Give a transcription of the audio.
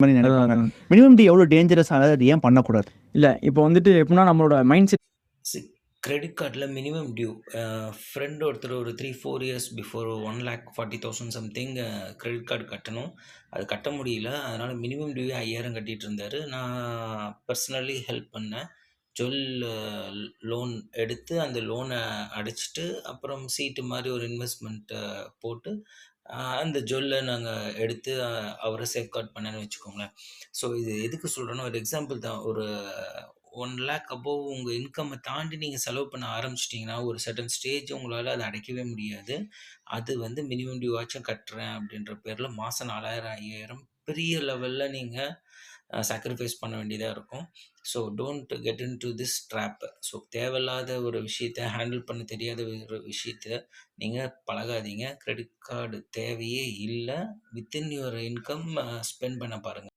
மாரி அதான் நினைப்பாங்க. அதான். மினிமம் டியூ எவ்வளோ டேஞ்சரஸ் ஆனது, அது ஏன் பண்ணக்கூடாது? இல்ல இப்போ வந்துட்டு எப்படின்னா நம்மளோட மைண்ட் செட் சி கிரெடிட் கார்டில் மினிமம் டியூ ஃப்ரெண்ட் ஒருத்தர் ஒரு 3-4 years before 1,40,000 something credit card கட்டணும். அது கட்ட முடியல. அதனால் மினிமம் டியூவே 5,000 கட்டிகிட்டு இருந்தார். நான் பர்சனலி ஹெல்ப் பண்ணேன். ஜுவல் லோன் எடுத்து அந்த லோனை அடைச்சிட்டு அப்புறம் சீட்டு மாதிரி ஒரு இன்வெஸ்ட்மெண்ட்டை போட்டு அந்த ஜுவல்லை நாங்கள் எடுத்து அவரை சேஃப்கார்ட் பண்ணேன்னு வச்சுக்கோங்களேன். ஸோ இது எதுக்கு சொல்கிறேன்னா, ஒரு எக்ஸாம்பிள் தான். ஒரு 1,00,000 அபோவ் உங்கள் இன்கம்மை தாண்டி நீங்கள் செலவு பண்ண ஆரம்பிச்சிட்டிங்கன்னா, ஒரு சர்டன் ஸ்டேஜ் உங்களால் அதை அடைக்கவே முடியாது. அது வந்து மினிமம் டியூவாச்சும் கட்டுறேன் அப்படின்ற பேரில் மாதம் 4,000 5,000 பெரிய லெவலில் நீங்கள் சாக்ரிஃபைஸ் பண்ண வேண்டியதாக இருக்கும். So don't get in to this drop. So தேவையில்லாத ஒரு விஷயத்தை ஹேண்டில் பண்ண தெரியாத ஒரு விஷயத்த நீங்கள் பழகாதீங்க. கிரெடிட் கார்டு தேவையே இல்லை. வித்தின் யுவர் இன்கம் ஸ்பெண்ட் பண்ண பாருங்கள்.